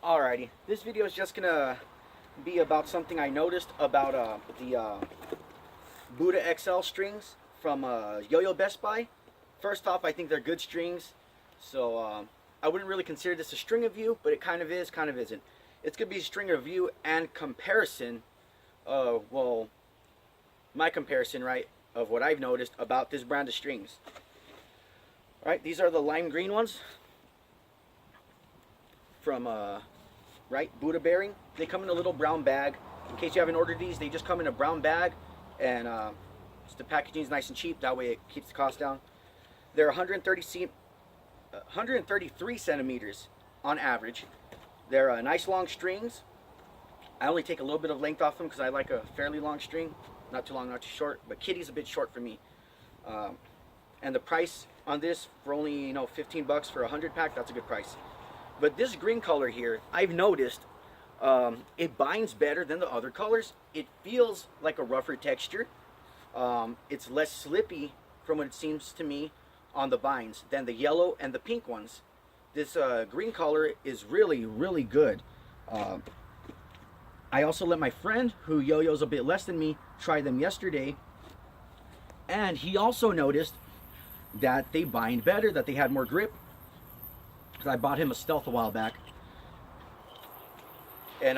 Alrighty, this video is just gonna be about something I noticed about the Buddha XL strings from Yoyo Best Buy. First off, I think they're good strings, so I wouldn't really consider this a string review, but it kind of is, kind of isn't. It's gonna be a string review and comparison. Well, my comparison, right, of what I've noticed about this brand of strings. Right, these are the lime green ones from right, Buddha bearing. They come in a little brown bag. In case you haven't ordered these, they just come in a brown bag, and the packaging is nice and cheap. That way it keeps the cost down. They're 133 centimeters on average. They're nice long strings. I only take a little bit of length off them because I like a fairly long string. Not too long, not too short, but kitty's a bit short for me. And the price on this for only 15 bucks for a 100 pack, that's a good price. But this green color here, I've noticed it binds better than the other colors. It feels like a rougher texture. It's less slippy from what it seems to me on the binds than the yellow and the pink ones. This green color is really, really good. I also let my friend, who yo-yos a bit less than me, try them yesterday. And he also noticed that they bind better, that they had more grip. I bought him a Stealth a while back, and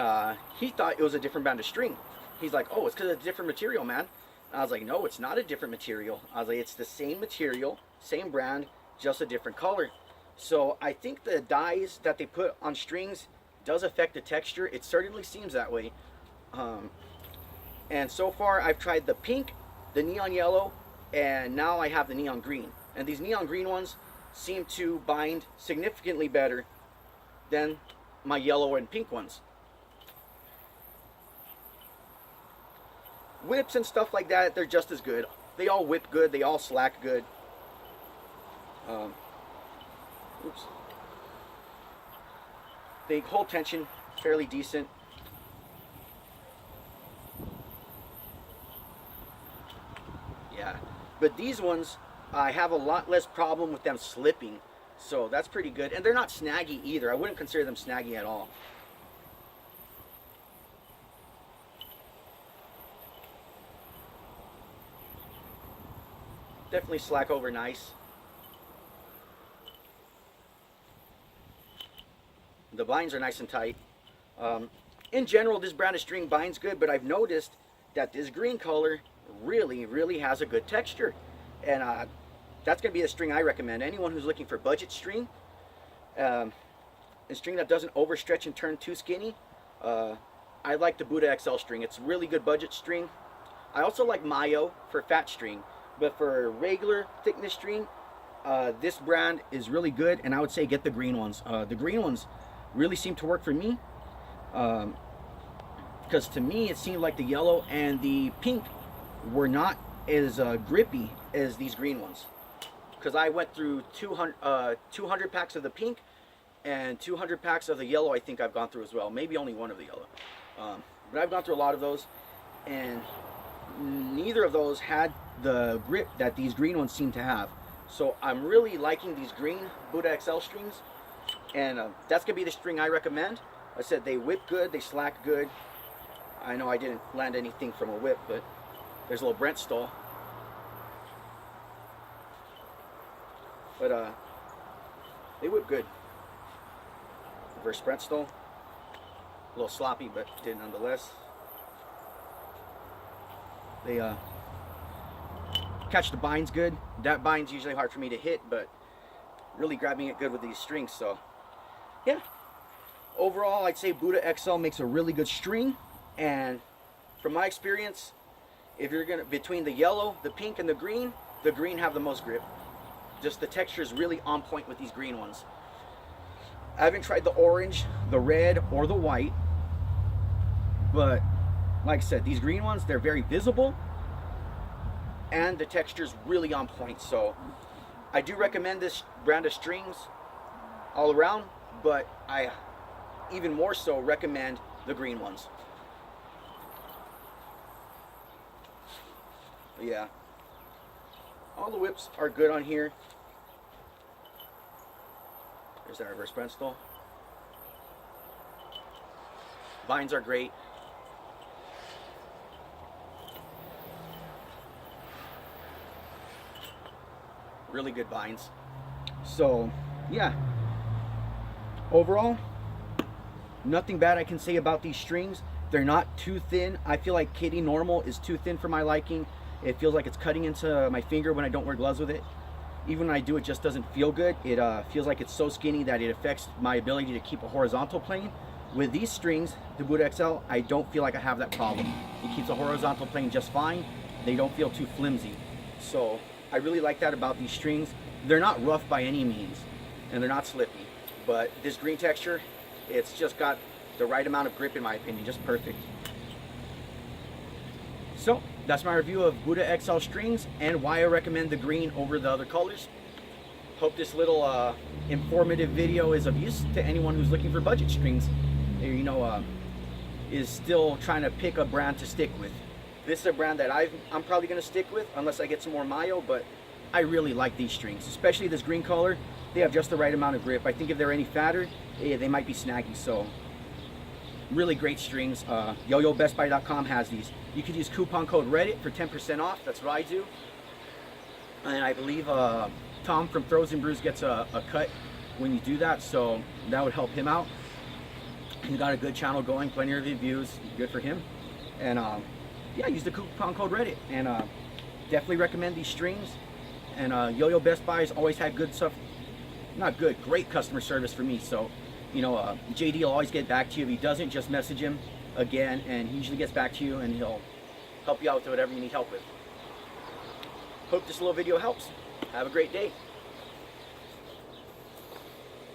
he thought it was a different brand of string. He's like, oh, it's because it's a different material, man. And I was like, no, it's not a different material. I was like, it's the same material, same brand, just a different color. So I think the dyes that they put on strings does affect the texture. It certainly seems that way. And so far I've tried the pink, the neon yellow, and now I have the neon green. And these neon green ones seem to bind significantly better than my yellow and pink ones. Whips and stuff like that, they're just as good. They all whip good, they all slack good. Oops. They hold tension fairly decent. Yeah, but these ones, I have a lot less problem with them slipping, so that's pretty good. And they're not snaggy either. I wouldn't consider them snaggy at all. Definitely slack over nice. The binds are nice and tight. In general, this brand of string binds good, but I've noticed that this green color really, really has a good texture. And that's going to be the string I recommend. Anyone who's looking for budget string, a string that doesn't overstretch and turn too skinny, I like the Buddha XL string. It's a really good budget string. I also like Mayo for fat string, but for regular thickness string, this brand is really good, and I would say get the green ones. The green ones really seem to work for me, because to me it seemed like the yellow and the pink were not as grippy as these green ones. Because I went through 200 packs of the pink and 200 packs of the yellow. I think I've gone through as well. Maybe only one of the yellow. But I've gone through a lot of those, and neither of those had the grip that these green ones seem to have. So I'm really liking these green Buddha XL strings, and that's going to be the string I recommend. I said they whip good, they slack good. I know I didn't land anything from a whip, but there's a little Brent stole. But they whip good. Reverse Brent stole. A little sloppy, but did nonetheless. They catch the binds good. That bind's usually hard for me to hit, but really grabbing it good with these strings. So yeah, overall I'd say Buddha XL makes a really good string. And from my experience, if you're gonna, between the yellow, the pink, and the green have the most grip. Just the texture is really on point with these green ones. I haven't tried the orange, the red, or the white, but like I said, these green ones, they're very visible, and the texture is really on point. So I do recommend this brand of strings all around, but I even more so recommend the green ones. But yeah, all the whips are good on here. There's that reverse Brent stole. Binds are great. Really good binds. So yeah, overall, nothing bad I can say about these strings. They're not too thin. I feel like Kitty Normal is too thin for my liking. It feels like it's cutting into my finger when I don't wear gloves with it. Even when I do, it just doesn't feel good. It feels like it's so skinny that it affects my ability to keep a horizontal plane. With these strings, the Buddha XL, I don't feel like I have that problem. It keeps a horizontal plane just fine. They don't feel too flimsy. So I really like that about these strings. They're not rough by any means, and they're not slippy. But this green texture, it's just got the right amount of grip in my opinion, just perfect. So that's my review of Buddha XL strings and why I recommend the green over the other colors. Hope this little informative video is of use to anyone who's looking for budget strings, you know, is still trying to pick a brand to stick with. This is a brand that I'm probably going to stick with unless I get some more Mayo, but I really like these strings, especially this green color. They have just the right amount of grip. I think if they're any fatter, they might be snaggy. So really great strings. YoYoBestBuy.com has these. You could use coupon code Reddit for 10% off. That's what I do. And I believe Tom from Throws and Brews gets a cut when you do that, so that would help him out. He got a good channel going, plenty of reviews, good for him. And yeah, use the coupon code Reddit, and definitely recommend these strings. And Yo-Yo Best Buy's always had good stuff, not good, great customer service for me. So, you know, JD will always get back to you. If he doesn't, just message him again, and he usually gets back to you, and he'll help you out with whatever you need help with. Hope this little video helps. Have a great day.